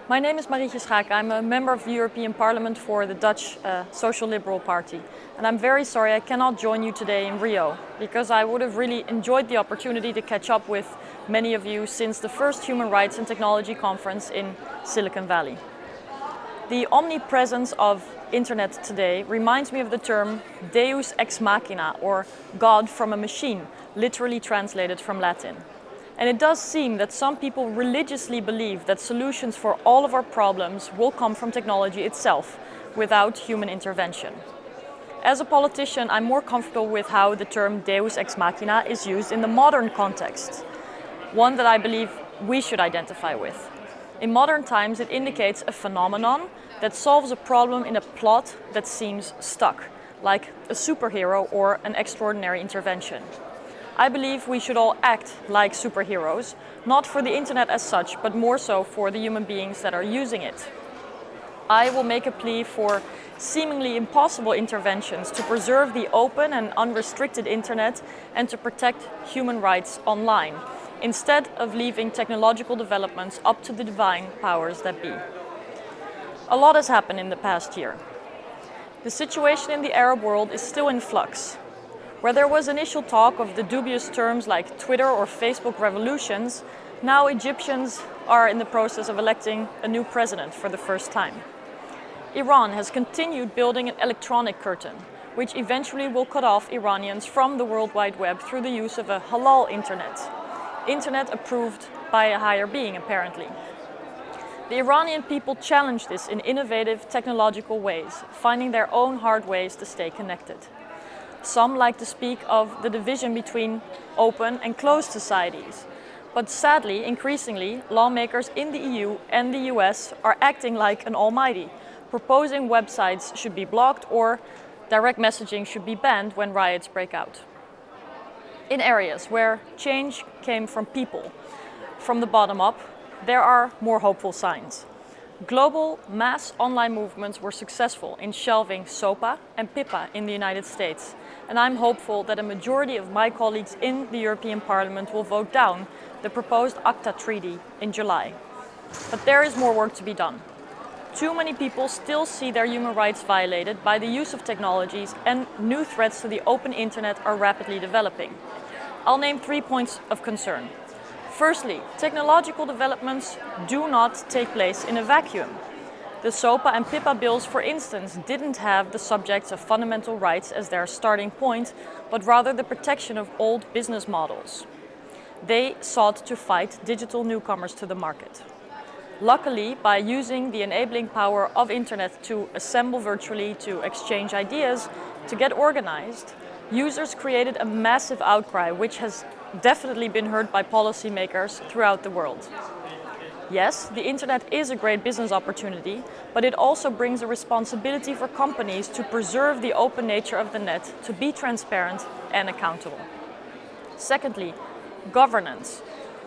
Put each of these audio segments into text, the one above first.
My name is Marietje Schaake. I'm a member of the European Parliament for the Dutch Social Liberal Party. And I'm very sorry I cannot join you today in Rio, because I would have really enjoyed the opportunity to catch up with many of you since the first Human Rights and Technology Conference in Silicon Valley. The omnipresence of internet today reminds me of the term Deus ex machina, or God from a machine, literally translated from Latin. And it does seem that some people religiously believe that solutions for all of our problems will come from technology itself, without human intervention. As a politician, I'm more comfortable with how the term Deus ex machina is used in the modern context, one that I believe we should identify with. In modern times, it indicates a phenomenon that solves a problem in a plot that seems stuck, like a superhero or an extraordinary intervention. I believe we should all act like superheroes, not for the internet as such, but more so for the human beings that are using it. I will make a plea for seemingly impossible interventions to preserve the open and unrestricted internet and to protect human rights online, instead of leaving technological developments up to the divine powers that be. A lot has happened in the past year. The situation in the Arab world is still in flux. Where there was initial talk of the dubious terms like Twitter or Facebook revolutions, now Egyptians are in the process of electing a new president for the first time. Iran has continued building an electronic curtain, which eventually will cut off Iranians from the World Wide Web through the use of a halal internet approved by a higher being, apparently. The Iranian people challenge this in innovative technological ways, finding their own hard ways to stay connected. Some like to speak of the division between open and closed societies. But sadly, increasingly, lawmakers in the EU and the US are acting like an almighty, proposing websites should be blocked or direct messaging should be banned when riots break out. In areas where change came from people, from the bottom up, there are more hopeful signs. Global mass online movements were successful in shelving SOPA and PIPA in the United States, and I'm hopeful that a majority of my colleagues in the European Parliament will vote down the proposed ACTA treaty in July. But there is more work to be done. Too many people still see their human rights violated by the use of technologies, and new threats to the open internet are rapidly developing. I'll name 3 points of concern. Firstly, technological developments do not take place in a vacuum. The SOPA and PIPA bills, for instance, didn't have the subjects of fundamental rights as their starting point, but rather the protection of old business models. They sought to fight digital newcomers to the market. Luckily, by using the enabling power of internet to assemble virtually, to exchange ideas, to get organized, users created a massive outcry which has definitely been heard by policymakers throughout the world. Yes, the internet is a great business opportunity, but it also brings a responsibility for companies to preserve the open nature of the net, to be transparent and accountable. Secondly, governance.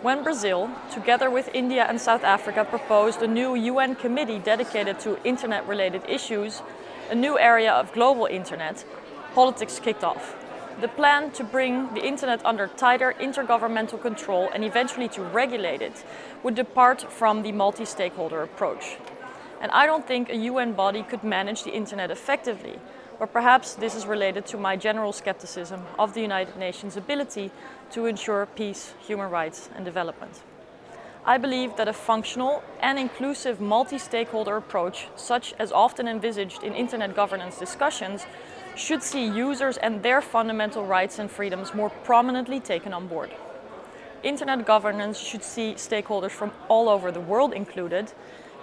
When Brazil, together with India and South Africa, proposed a new UN committee dedicated to internet-related issues, a new area of global internet, politics kicked off. The plan to bring the internet under tighter intergovernmental control and eventually to regulate it would depart from the multi-stakeholder approach. And I don't think a UN body could manage the internet effectively, but perhaps this is related to my general skepticism of the United Nations' ability to ensure peace, human rights and development. I believe that a functional and inclusive multi-stakeholder approach, such as often envisaged in internet governance discussions, should see users and their fundamental rights and freedoms more prominently taken on board. Internet governance should see stakeholders from all over the world included,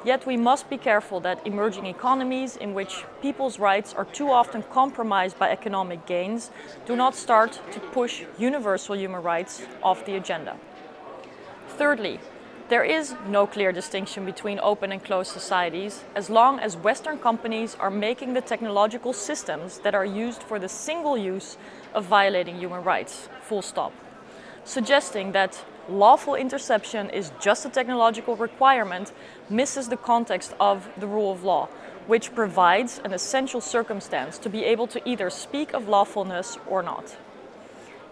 yet we must be careful that emerging economies in which people's rights are too often compromised by economic gains do not start to push universal human rights off the agenda. Thirdly, there is no clear distinction between open and closed societies as long as Western companies are making the technological systems that are used for the single use of violating human rights, full stop. Suggesting that lawful interception is just a technological requirement misses the context of the rule of law, which provides an essential circumstance to be able to either speak of lawfulness or not.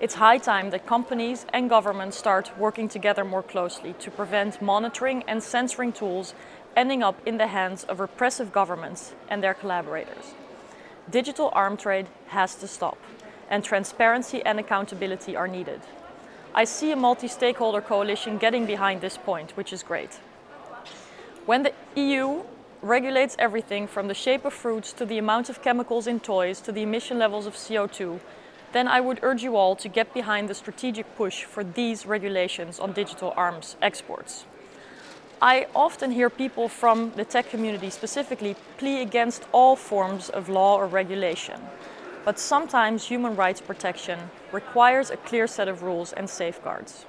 It's high time that companies and governments start working together more closely to prevent monitoring and censoring tools ending up in the hands of repressive governments and their collaborators. Digital arms trade has to stop, and transparency and accountability are needed. I see a multi-stakeholder coalition getting behind this point, which is great. When the EU regulates everything from the shape of fruits to the amount of chemicals in toys to the emission levels of CO2, then I would urge you all to get behind the strategic push for these regulations on digital arms exports. I often hear people from the tech community specifically plea against all forms of law or regulation, but sometimes human rights protection requires a clear set of rules and safeguards.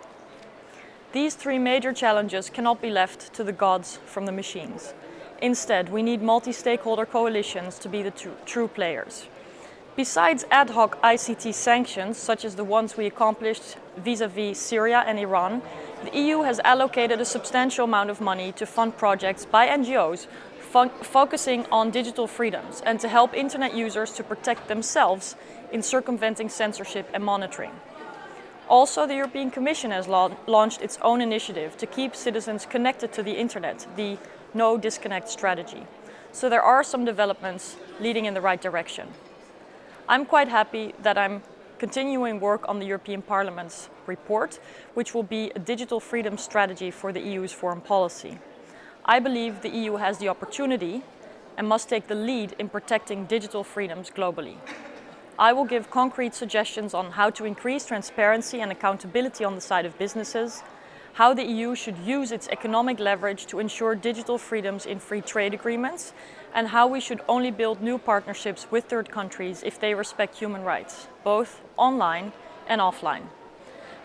These three major challenges cannot be left to the gods from the machines. Instead, we need multi-stakeholder coalitions to be the true players. Besides ad hoc ICT sanctions, such as the ones we accomplished vis-à-vis Syria and Iran, the EU has allocated a substantial amount of money to fund projects by NGOs focusing on digital freedoms and to help internet users to protect themselves in circumventing censorship and monitoring. Also, the European Commission has launched its own initiative to keep citizens connected to the internet, the No Disconnect strategy. So there are some developments leading in the right direction. I'm quite happy that I'm continuing work on the European Parliament's report, which will be a digital freedom strategy for the EU's foreign policy. I believe the EU has the opportunity and must take the lead in protecting digital freedoms globally. I will give concrete suggestions on how to increase transparency and accountability on the side of businesses, how the EU should use its economic leverage to ensure digital freedoms in free trade agreements, and how we should only build new partnerships with third countries if they respect human rights, both online and offline.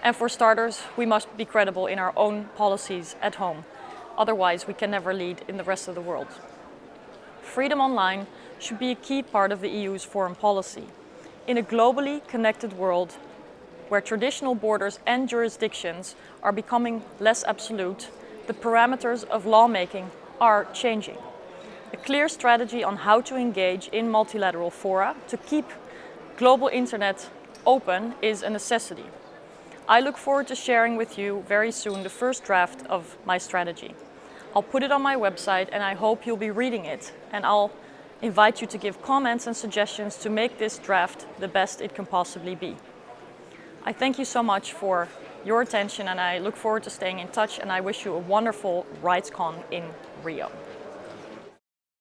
And for starters, we must be credible in our own policies at home. Otherwise, we can never lead in the rest of the world. Freedom online should be a key part of the EU's foreign policy. In a globally connected world, where traditional borders and jurisdictions are becoming less absolute, the parameters of lawmaking are changing. A clear strategy on how to engage in multilateral fora to keep global internet open is a necessity. I look forward to sharing with you very soon the first draft of my strategy. I'll put it on my website and I hope you'll be reading it, and I'll invite you to give comments and suggestions to make this draft the best it can possibly be. I thank you so much for your attention and I look forward to staying in touch, and I wish you a wonderful RightsCon in Rio.